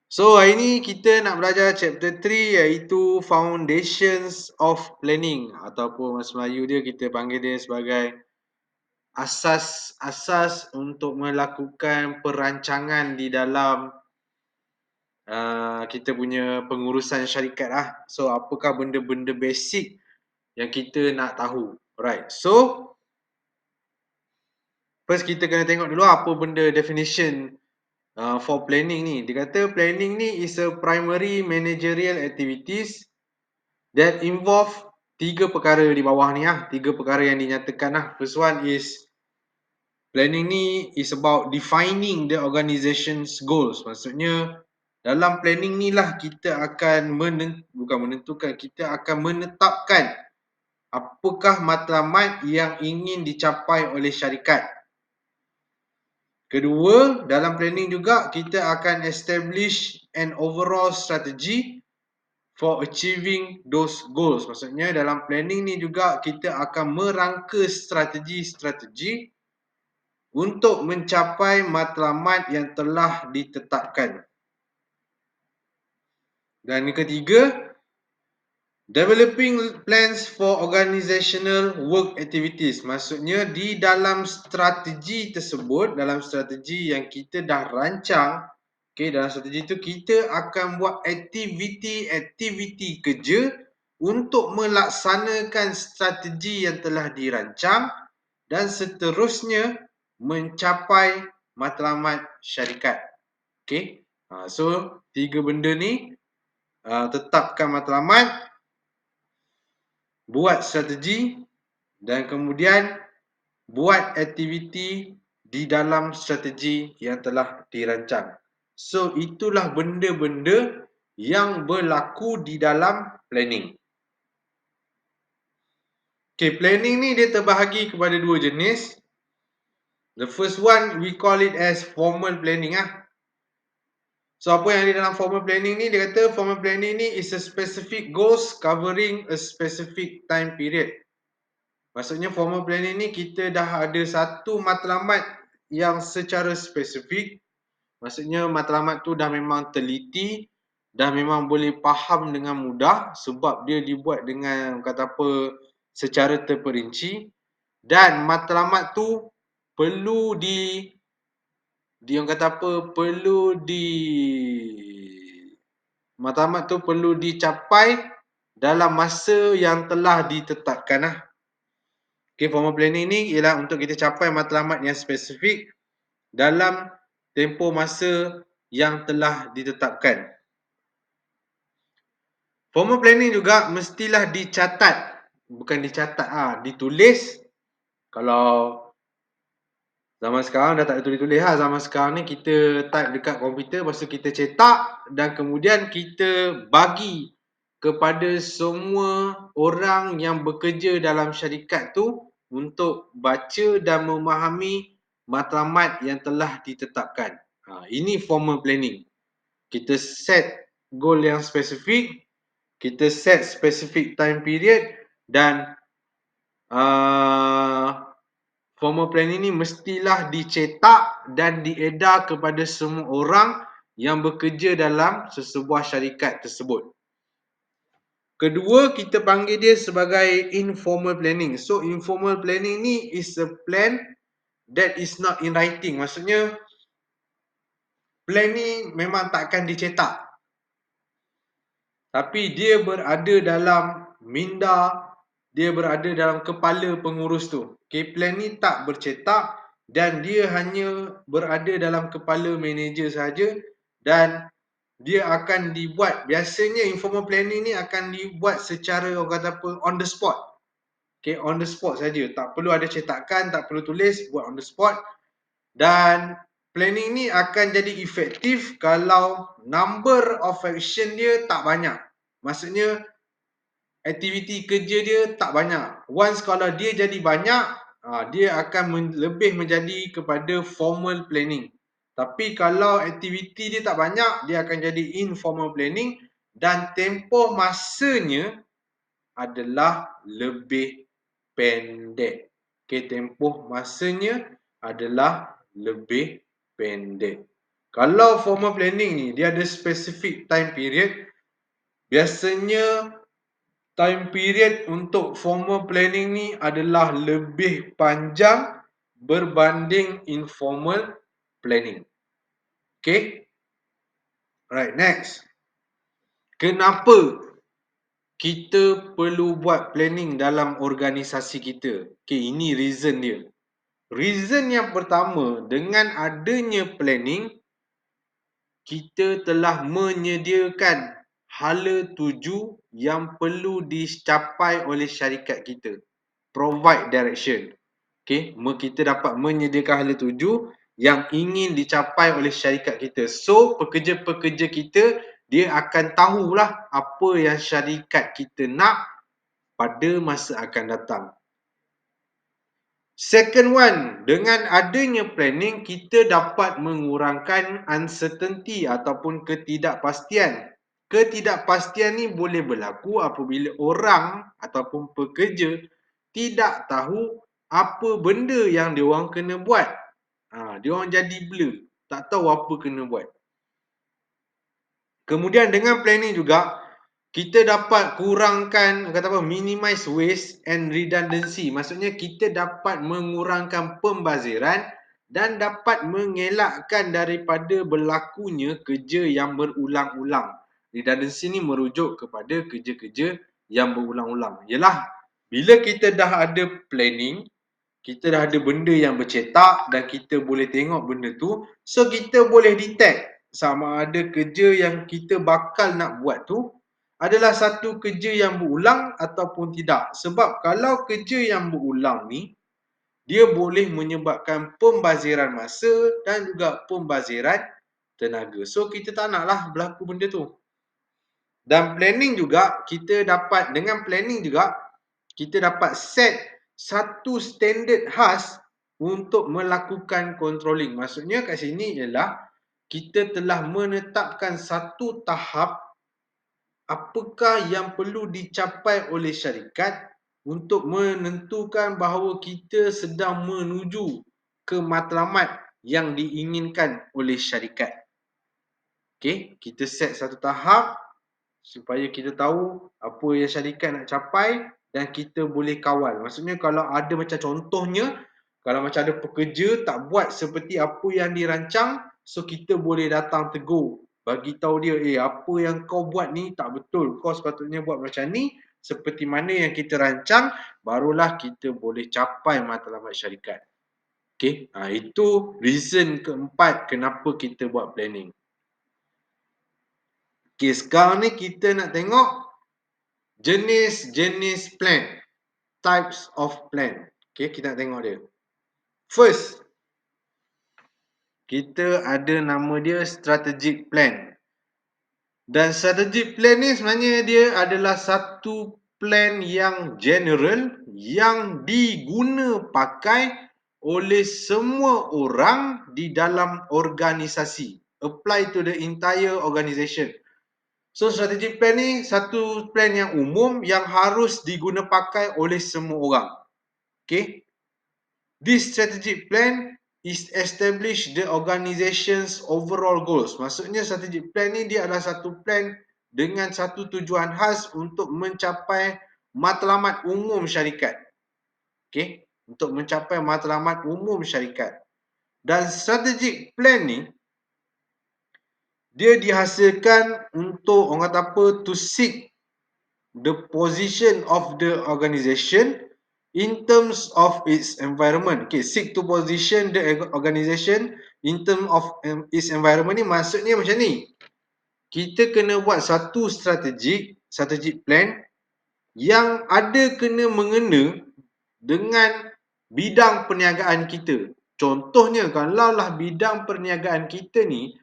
So hari ni kita nak belajar chapter 3 iaitu Foundations of Planning ataupun bahasa Melayu dia kita panggil dia sebagai asas-asas untuk melakukan perancangan di dalam kita punya pengurusan syarikat lah. So apakah benda-benda basic yang kita nak tahu. Alright. So first kita kena tengok dulu apa benda definition for planning ni. Dia kata planning ni is a primary managerial activities that involve tiga perkara di bawah ni lah. Tiga perkara yang dinyatakan lah. First one is planning ni is about defining the organization's goals. Maksudnya dalam planning ni lah kita akan kita akan menetapkan apakah matlamat yang ingin dicapai oleh syarikat. Kedua, dalam planning juga kita akan establish an overall strategy for achieving those goals. Maksudnya dalam planning ni juga kita akan merangka strategi-strategi untuk mencapai matlamat yang telah ditetapkan. Dan yang ketiga, developing plans for organizational work activities. Maksudnya di dalam strategi tersebut, dalam strategi yang kita dah rancang, dalam strategi itu kita akan buat aktiviti-aktiviti kerja untuk melaksanakan strategi yang telah dirancang dan seterusnya mencapai matlamat syarikat. So tiga benda ni, tetapkan matlamat, buat strategi dan kemudian buat aktiviti di dalam strategi yang telah dirancang. So itulah benda-benda yang berlaku di dalam planning. Planning ni dia terbahagi kepada dua jenis. The first one we call it as formal planning ah. So apa yang ada dalam formal planning ni, dia kata formal planning ni is a specific goals covering a specific time period. Maksudnya formal planning ni kita dah ada satu matlamat yang secara spesifik. Maksudnya matlamat tu dah memang teliti, dah memang boleh faham dengan mudah sebab dia dibuat dengan secara terperinci, dan matlamat tu perlu matlamat tu perlu dicapai dalam masa yang telah ditetapkan lah. Formal planning ni ialah untuk kita capai matlamat yang spesifik dalam tempoh masa yang telah ditetapkan. Formal planning juga mestilah dicatat, bukan dicatat ditulis. Kalau zaman sekarang dah tak ada tulis-tulis lah. Zaman sekarang ni kita type dekat komputer, lepas tu kita cetak dan kemudian kita bagi kepada semua orang yang bekerja dalam syarikat tu untuk baca dan memahami matlamat yang telah ditetapkan. Ini formal planning. Kita set goal yang spesifik, kita set specific time period, dan formal planning ni mestilah dicetak dan diedar kepada semua orang yang bekerja dalam sesebuah syarikat tersebut. Kedua, kita panggil dia sebagai informal planning. So informal planning ni is a plan that is not in writing. Maksudnya plan ni memang takkan dicetak, tapi dia berada dalam minda, dia berada dalam kepala pengurus tu. Plan ni tak bercetak dan dia hanya berada dalam kepala manager saja, dan dia akan dibuat, biasanya informal planning ni akan dibuat secara on the spot. On the spot saja, tak perlu ada cetakan, tak perlu tulis, buat on the spot. Dan planning ni akan jadi efektif kalau number of action dia tak banyak. Maksudnya aktiviti kerja dia tak banyak. Once kalau dia jadi banyak, dia akan lebih menjadi kepada formal planning. Tapi kalau aktiviti dia tak banyak, dia akan jadi informal planning dan tempoh masanya adalah lebih pendek. Tempoh masanya adalah lebih pendek. Kalau formal planning ni dia ada specific time period, biasanya time period untuk formal planning ni adalah lebih panjang berbanding informal planning. Okay? Alright, next. Kenapa kita perlu buat planning dalam organisasi kita? Okay, ini reason dia. Reason yang pertama, dengan adanya planning, kita telah menyediakan hala tuju yang perlu dicapai oleh syarikat kita. Provide direction. Okay, kita dapat menyediakan hala tuju yang ingin dicapai oleh syarikat kita. So, pekerja-pekerja kita, dia akan tahulah apa yang syarikat kita nak pada masa akan datang. Second one, dengan adanya planning, kita dapat mengurangkan uncertainty ataupun ketidakpastian. Ketidakpastian ni boleh berlaku apabila orang ataupun pekerja tidak tahu apa benda yang diorang kena buat. Diorang jadi blur, tak tahu apa kena buat. Kemudian dengan planning juga, kita dapat kurangkan, minimize waste and redundancy. Maksudnya kita dapat mengurangkan pembaziran dan dapat mengelakkan daripada berlakunya kerja yang berulang-ulang. Redundancy ni merujuk kepada kerja-kerja yang berulang-ulang. Yalah, bila kita dah ada planning, kita dah ada benda yang bercetak dan kita boleh tengok benda tu, so kita boleh detect sama ada kerja yang kita bakal nak buat tu adalah satu kerja yang berulang ataupun tidak. Sebab kalau kerja yang berulang ni, dia boleh menyebabkan pembaziran masa dan juga pembaziran tenaga. So, kita tak naklah berlaku benda tu. Dan planning juga, dengan planning juga, kita dapat set satu standard khas untuk melakukan controlling. Maksudnya kat sini ialah kita telah menetapkan satu tahap apakah yang perlu dicapai oleh syarikat untuk menentukan bahawa kita sedang menuju ke matlamat yang diinginkan oleh syarikat. Okay, kita set satu tahap supaya kita tahu apa yang syarikat nak capai dan kita boleh kawal. Maksudnya kalau ada macam contohnya, kalau macam ada pekerja tak buat seperti apa yang dirancang, so kita boleh datang tegur, bagi tahu dia, apa yang kau buat ni tak betul. Kau sepatutnya buat macam ni, seperti mana yang kita rancang, barulah kita boleh capai matlamat syarikat. Okay, itu reason keempat kenapa kita buat planning. Okay, sekarang ni kita nak tengok jenis-jenis plan. Types of plan. Okay, kita nak tengok dia. First, kita ada nama dia strategic plan. Dan strategic plan ni sebenarnya dia adalah satu plan yang general yang diguna pakai oleh semua orang di dalam organisasi. Apply to the entire organisation. So strategic plan ni satu plan yang umum yang harus diguna pakai oleh semua orang. Okay. This strategic plan is establish the organization's overall goals. Maksudnya strategic plan ni dia adalah satu plan dengan satu tujuan khas untuk mencapai matlamat umum syarikat. Okay, untuk mencapai matlamat umum syarikat. Dan strategic plan ni dia dihasilkan untuk orang kata apa, to seek the position of the organisation in terms of its environment. Okay, seek to position the organisation in terms of its environment ni maksudnya macam ni. Kita kena buat satu strategic plan yang ada kena mengena dengan bidang perniagaan kita. Contohnya, kalaulah bidang perniagaan kita ni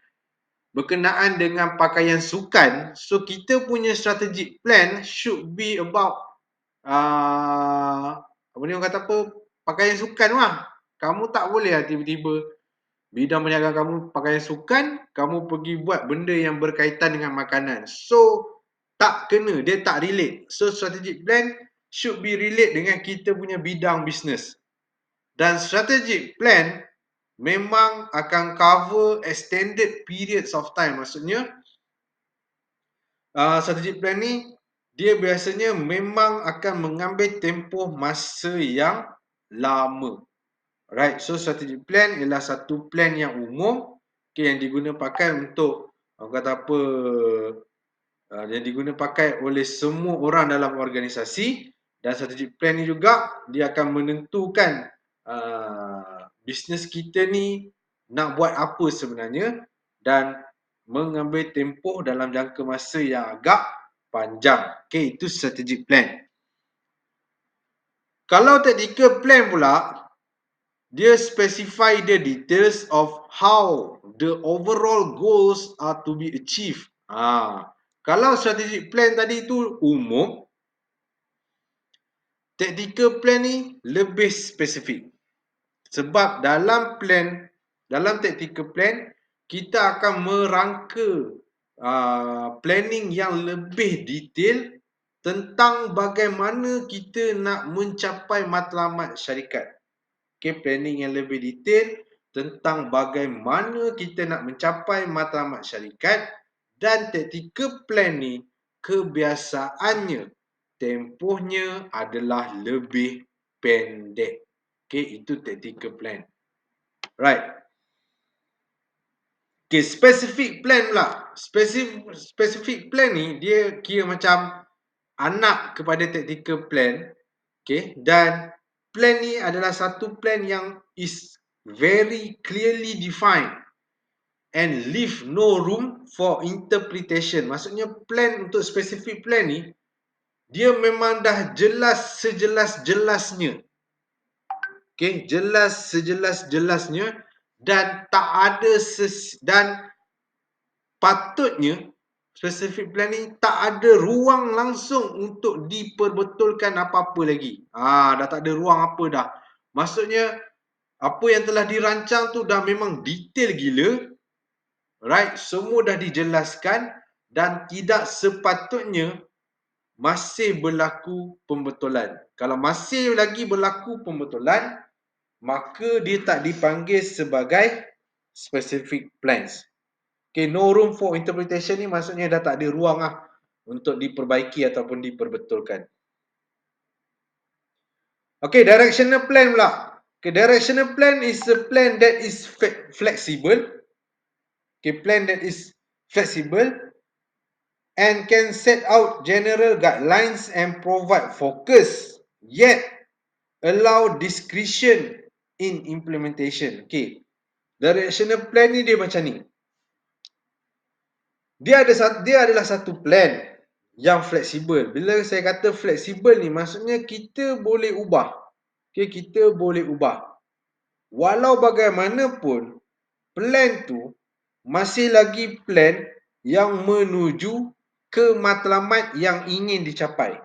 berkenaan dengan pakaian sukan, so kita punya strategic plan should be about apa ni orang kata apa, pakaian sukan lah. Kamu tak boleh lah tiba-tiba bidang perniagaan kamu pakaian sukan, kamu pergi buat benda yang berkaitan dengan makanan. So tak kena, dia tak relate. So strategic plan should be relate dengan kita punya bidang bisnes. Dan strategic plan memang akan cover extended periods of time. Maksudnya strategic plan ni dia biasanya memang akan mengambil tempoh masa yang lama. Alright, so strategic plan ialah satu plan yang umum, okay, yang diguna pakai untuk kata apa, yang diguna pakai oleh semua orang dalam organisasi. Dan strategic plan ni juga dia akan menentukan bisnes kita ni nak buat apa sebenarnya dan mengambil tempoh dalam jangka masa yang agak panjang. Okay, itu strategic plan. Kalau tactical plan pula, dia specify the details of how the overall goals are to be achieved. Kalau strategic plan tadi tu umum, tactical plan ni lebih spesifik. Sebab dalam tactical plan, kita akan merangka planning yang lebih detail tentang bagaimana kita nak mencapai matlamat syarikat. Okay, planning yang lebih detail tentang bagaimana kita nak mencapai matlamat syarikat, dan tactical plan ni kebiasaannya tempohnya adalah lebih pendek. Okay, itu tactical plan. Right. Okay, specific plan pula. Specific plan ni dia kira macam anak kepada tactical plan. Okay, dan plan ni adalah satu plan yang is very clearly defined and leave no room for interpretation. Maksudnya plan untuk specific plan ni dia memang dah jelas sejelas-jelasnya. Okay, jelas sejelas-jelasnya dan tak ada dan patutnya specific plan ni tak ada ruang langsung untuk diperbetulkan apa-apa lagi. Dah tak ada ruang apa dah. Maksudnya apa yang telah dirancang tu dah memang detail gila. Right, semua dah dijelaskan dan tidak sepatutnya masih berlaku pembetulan. Kalau masih lagi berlaku pembetulan, maka dia tak dipanggil sebagai specific plans. Okay, no room for interpretation ni maksudnya dah tak ada ruang lah untuk diperbaiki ataupun diperbetulkan. Okay, directional plan pula. Okay, directional plan is a plan that is flexible. Okay, plan that is flexible and can set out general guidelines and provide focus, yet allow discretion in implementation. Okay, directional plan ni dia macam ni. Dia adalah satu plan yang fleksibel. Bila saya kata fleksibel ni, maksudnya kita boleh ubah. Okay, kita boleh ubah. Walau bagaimanapun, plan tu masih lagi plan yang menuju ke matlamat yang ingin dicapai.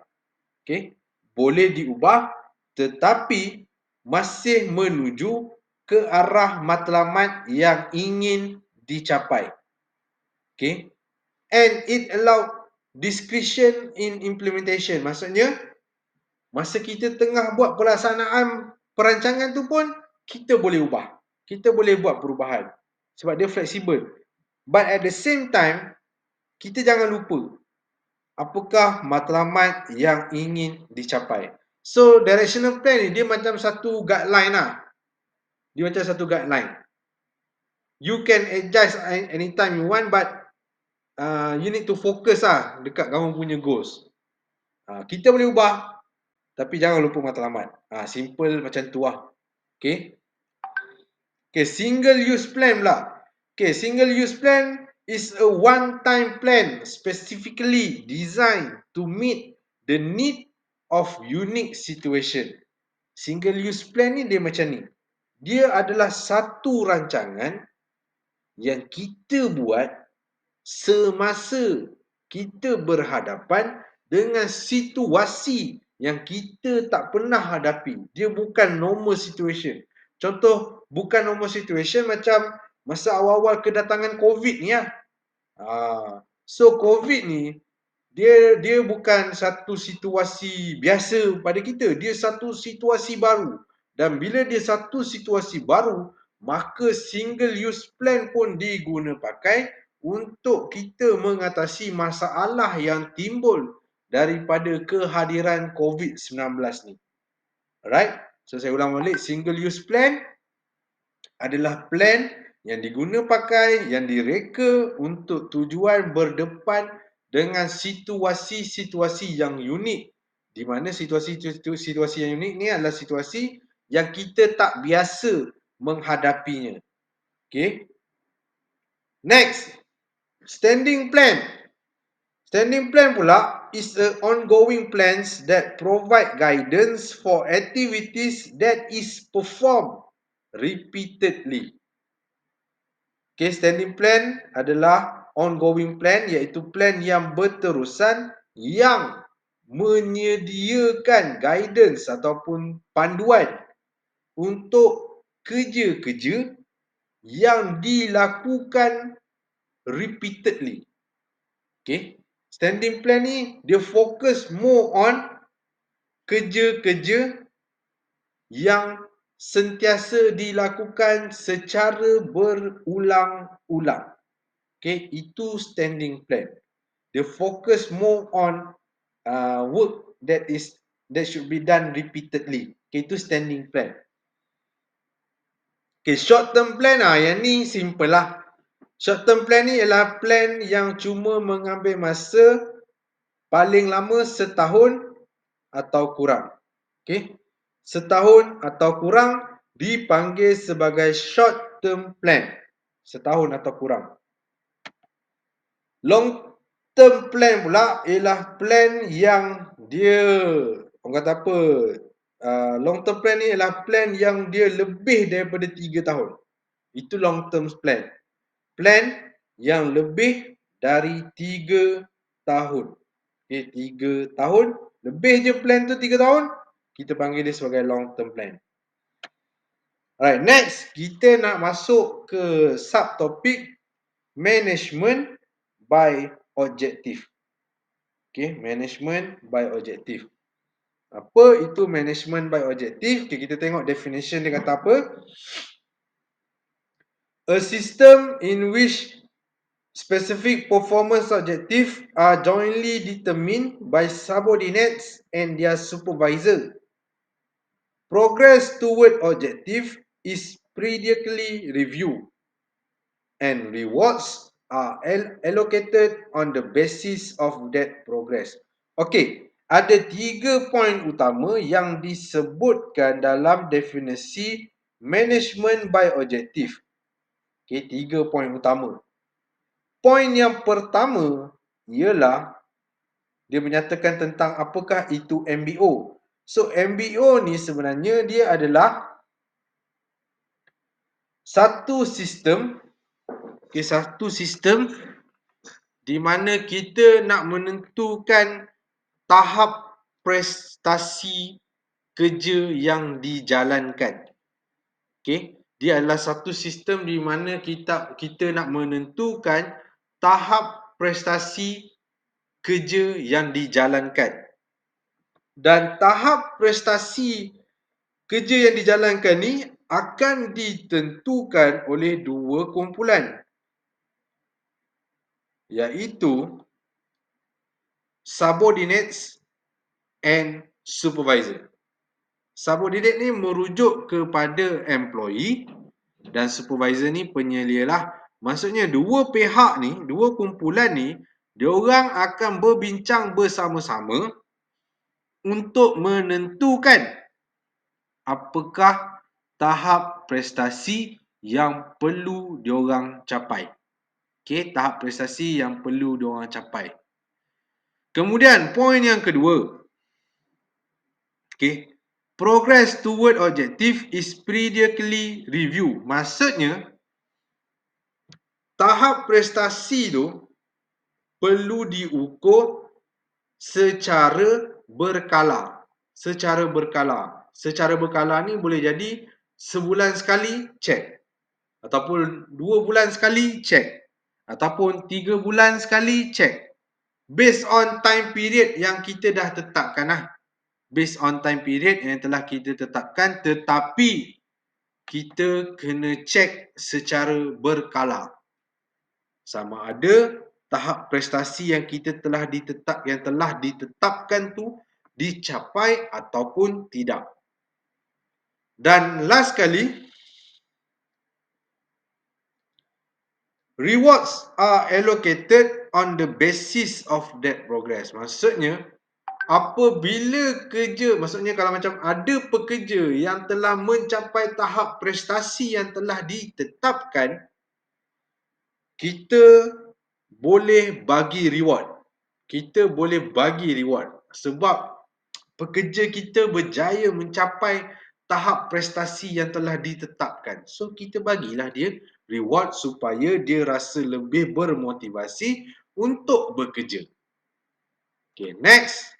Okay, boleh diubah tetapi masih menuju ke arah matlamat yang ingin dicapai. Okay, and it allow discretion in implementation. Maksudnya, masa kita tengah buat pelaksanaan perancangan tu pun, kita boleh ubah. Kita boleh buat perubahan. Sebab dia fleksibel. But at the same time, kita jangan lupa apakah matlamat yang ingin dicapai. So, directional plan ni, dia macam satu guideline lah. Dia macam satu guideline. You can adjust anytime you want, but you need to focus lah dekat kamu punya goals. Kita boleh ubah, tapi jangan lupa matlamat. Simple macam tu lah. Okay. Okay, single use plan pula. Okay, single use plan is a one-time plan specifically designed to meet the need of unique situation. Single use plan ni dia macam ni. Dia adalah satu rancangan yang kita buat semasa kita berhadapan dengan situasi yang kita tak pernah hadapi. Dia bukan normal situation. Contoh, bukan normal situation macam masa awal-awal kedatangan COVID ni lah. So COVID ni, dia bukan satu situasi biasa pada kita. Dia satu situasi baru. Dan bila dia satu situasi baru, maka single use plan pun diguna pakai untuk kita mengatasi masalah yang timbul daripada kehadiran COVID-19 ni. Alright, so saya ulang balik, single use plan adalah plan yang diguna pakai, yang direka untuk tujuan berdepan dengan situasi-situasi yang unik. Di mana situasi yang unik ni adalah situasi yang kita tak biasa menghadapinya. Okay. Next, standing plan. Standing plan pula is a ongoing plans that provide guidance for activities that is performed repeatedly. Okay, standing plan adalah ongoing plan, iaitu plan yang berterusan yang menyediakan guidance ataupun panduan untuk kerja-kerja yang dilakukan repeatedly. Okay, standing plan ni dia fokus more on kerja-kerja yang sentiasa dilakukan secara berulang-ulang. Okay, itu standing plan. Dia fokus more on work that should be done repeatedly. Okay, itu standing plan. Okay, short term plan yang ni simple lah. Short term plan ni ialah plan yang cuma mengambil masa paling lama setahun atau kurang. Okay, setahun atau kurang dipanggil sebagai short term plan. Setahun atau kurang. Long term plan pula ialah plan yang dia, orang kata apa, long term plan ni ialah plan yang dia lebih daripada 3 tahun. Itu long term plan. Plan yang lebih dari 3 tahun. Okay, 3 tahun. Lebih je plan tu 3 tahun, kita panggil dia sebagai long term plan. Alright, next kita nak masuk ke subtopik management by objective. Okay, management by objective. Apa itu management by objective? Okay, kita tengok definition dia kata apa. A system in which specific performance objectives are jointly determined by subordinates and their supervisor. Progress toward objective is periodically reviewed and rewards are allocated on the basis of that progress. Okey, ada 3 poin utama yang disebutkan dalam definisi management by objective. Okey, 3 poin utama. Poin yang pertama ialah dia menyatakan tentang apakah itu MBO. So MBO ni sebenarnya dia adalah satu sistem, okay, satu sistem di mana kita nak menentukan tahap prestasi kerja yang dijalankan. Okay, dia adalah satu sistem di mana kita nak menentukan tahap prestasi kerja yang dijalankan. Dan tahap prestasi kerja yang dijalankan ni akan ditentukan oleh 2 kumpulan, iaitu subordinates and supervisor. Subordinate ni merujuk kepada employee dan supervisor ni penyelia lah. Maksudnya 2 pihak ni, 2 kumpulan ni, diorang akan berbincang bersama-sama untuk menentukan apakah tahap prestasi yang perlu diorang capai. Okey, tahap prestasi yang perlu diorang capai. Kemudian, poin yang kedua. Okey, progress toward objective is periodically review. Maksudnya, tahap prestasi tu perlu diukur secara berkala. Secara berkala. Secara berkala ni boleh jadi sebulan sekali check, ataupun 2 bulan sekali check, ataupun 3 bulan sekali check. Based on time period yang kita dah tetapkan lah. Based on time period yang telah kita tetapkan, tetapi kita kena cek secara berkala. Sama ada tahap prestasi yang telah ditetapkan tu dicapai ataupun tidak. Dan last kali, rewards are allocated on the basis of that progress. Maksudnya, apabila maksudnya kalau macam ada pekerja yang telah mencapai tahap prestasi yang telah ditetapkan, kita boleh bagi reward. Kita boleh bagi reward sebab pekerja kita berjaya mencapai tahap prestasi yang telah ditetapkan. So, kita bagilah dia reward supaya dia rasa lebih bermotivasi untuk bekerja. Okay, next.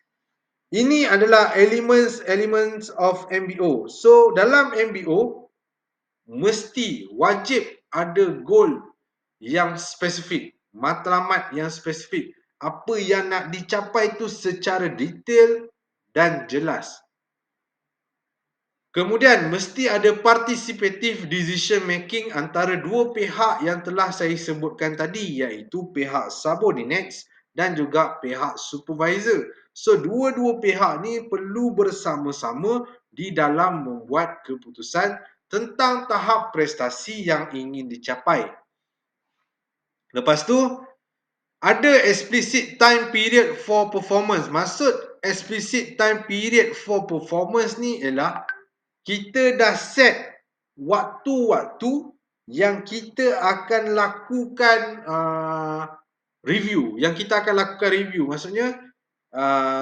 Ini adalah elements of MBO. So, dalam MBO, mesti wajib ada goal yang spesifik, matlamat yang spesifik. Apa yang nak dicapai tu secara detail dan jelas. Kemudian, mesti ada participative decision making antara dua pihak yang telah saya sebutkan tadi, iaitu pihak subordinates dan juga pihak supervisor. So, dua-dua pihak ni perlu bersama-sama di dalam membuat keputusan tentang tahap prestasi yang ingin dicapai. Lepas tu, ada explicit time period for performance. Maksud explicit time period for performance ni ialah kita dah set waktu-waktu yang kita akan lakukan review. Maksudnya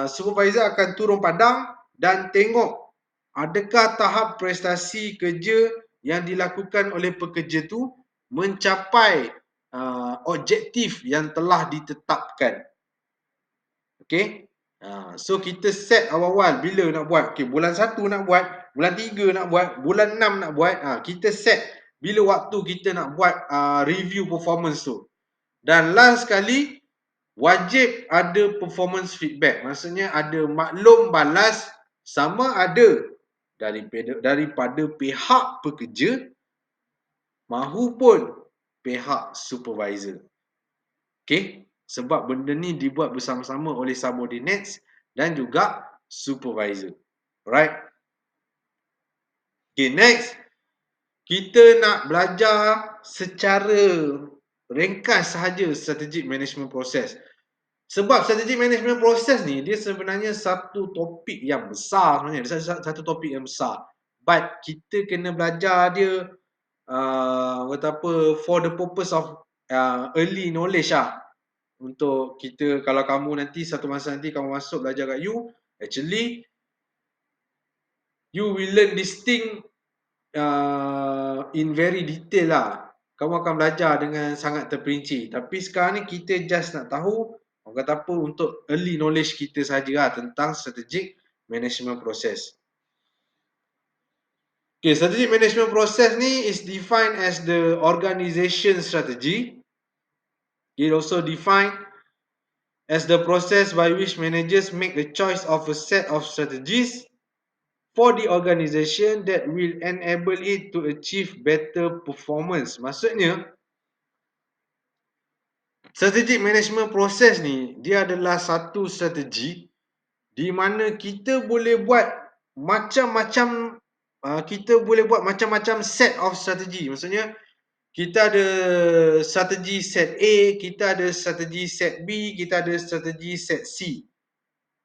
supervisor akan turun padang dan tengok adakah tahap prestasi kerja yang dilakukan oleh pekerja tu mencapai objektif yang telah ditetapkan. Okay. So kita set awal-awal bila nak buat. Okay, bulan 1 nak buat, bulan 3 nak buat, bulan 6 nak buat. Kita set bila waktu kita nak buat review performance tu. Dan last sekali, wajib ada performance feedback. Maksudnya ada maklum balas sama ada daripada pihak pekerja mahupun pihak supervisor. Okay. Sebab benda ni dibuat bersama-sama oleh subordinates dan juga supervisor. Alright. Okay, next. Kita nak belajar secara ringkas sahaja strategic management process. Sebab strategic management process ni, dia sebenarnya satu topik yang besar sebenarnya. Dia satu topik yang besar. But kita kena belajar dia for the purpose of early knowledge lah. Untuk kita, kalau kamu nanti satu masa nanti kamu masuk belajar kat you, actually you will learn this thing in very detail lah. Kamu akan belajar dengan sangat terperinci. Tapi sekarang ni kita just nak tahu untuk early knowledge kita saja lah tentang strategic management process. Okay, strategic management process ni is defined as the organization strategy. It also defined as the process by which managers make the choice of a set of strategies for the organisation that will enable it to achieve better performance. Maksudnya, strategic management process ni, dia adalah satu strategi di mana kita boleh buat macam-macam set of strategi. Maksudnya, kita ada strategi set A, kita ada strategi set B, kita ada strategi set C.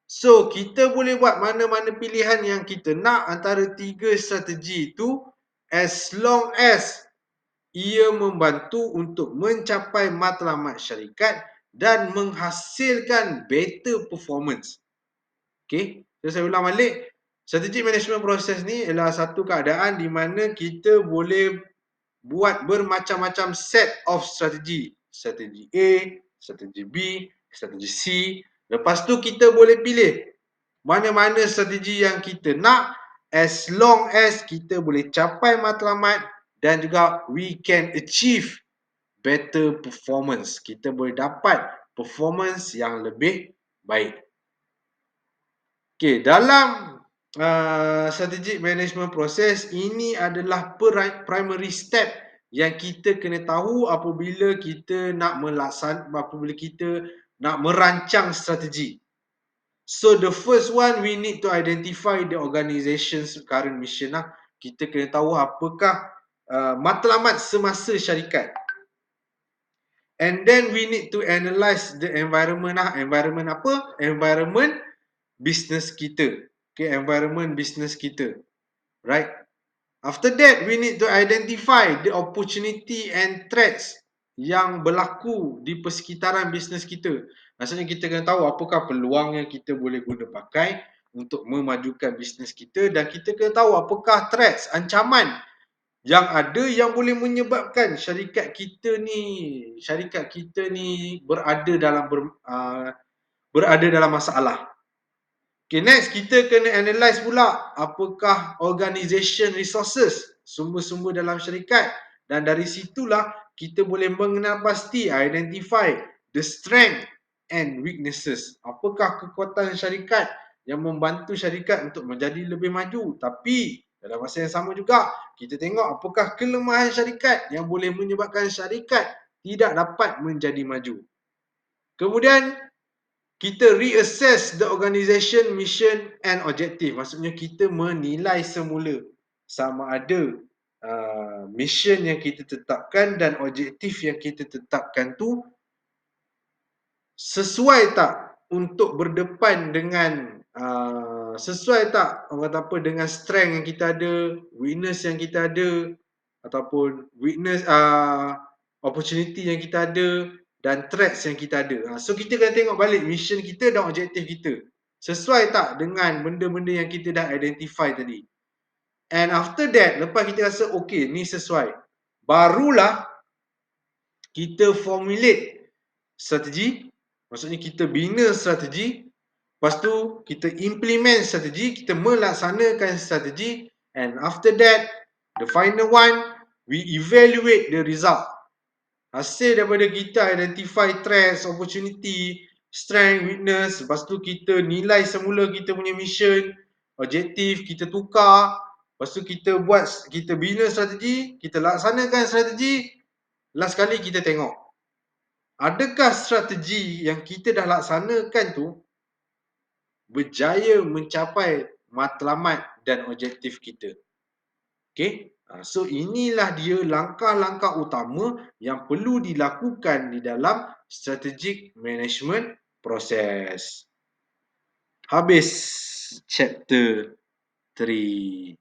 So, kita boleh buat mana-mana pilihan yang kita nak antara tiga strategi itu as long as ia membantu untuk mencapai matlamat syarikat dan menghasilkan better performance. Okay, so saya ulang balik. Strategic management process ni adalah satu keadaan di mana kita boleh buat bermacam-macam set of strategi. Strategi A, strategi B, strategi C. Lepas tu kita boleh pilih mana-mana strategi yang kita nak as long as kita boleh capai matlamat dan juga we can achieve better performance. Kita boleh dapat performance yang lebih baik. Okay, dalam strategic management process ini adalah primary step yang kita kena tahu apabila kita nak apabila kita nak merancang strategi. So the first one, we need to identify the organization's current mission lah. Kita kena tahu apakah matlamat semasa syarikat. And then we need to analyse the environment lah. Environment apa? Environment business kita. Okay, environment business kita. Right? After that, we need to identify the opportunity and threats yang berlaku di persekitaran bisnes kita. Maksudnya kita kena tahu apakah peluang yang kita boleh guna pakai untuk memajukan bisnes kita, dan kita kena tahu apakah threats, ancaman yang ada yang boleh menyebabkan syarikat kita ni berada dalam masalah. Okay, next kita kena analyse pula apakah organisation resources, sumber-sumber dalam syarikat, dan dari situlah kita boleh mengenal pasti, identify the strength and weaknesses. Apakah kekuatan syarikat yang membantu syarikat untuk menjadi lebih maju, tapi dalam masa yang sama juga kita tengok apakah kelemahan syarikat yang boleh menyebabkan syarikat tidak dapat menjadi maju. Kemudian kita reassess the organisation mission and objective. Maksudnya kita menilai semula sama ada mission yang kita tetapkan dan objektif yang kita tetapkan tu sesuai tak untuk berdepan dengan sesuai tak orang kata apa dengan strength yang kita ada, weakness yang kita ada, ataupun weakness opportunity yang kita ada dan threats yang kita ada. So kita kena tengok balik mission kita dan objektif kita. Sesuai tak dengan benda-benda yang kita dah identify tadi. And after that, lepas kita rasa okay, ni sesuai, barulah kita formulate strategi. Maksudnya kita bina strategi, lepas tu kita implement strategi, kita melaksanakan strategi, and after that, the final one, we evaluate the result. Hasil daripada kita identify threats, opportunity, strength, weakness, lepas tu kita nilai semula kita punya mission, objektif, kita tukar, lepas tu kita bina strategi, kita laksanakan strategi, last kali kita tengok adakah strategi yang kita dah laksanakan tu berjaya mencapai matlamat dan objektif kita. Okay? So inilah dia langkah-langkah utama yang perlu dilakukan di dalam strategic management process. Habis chapter 3.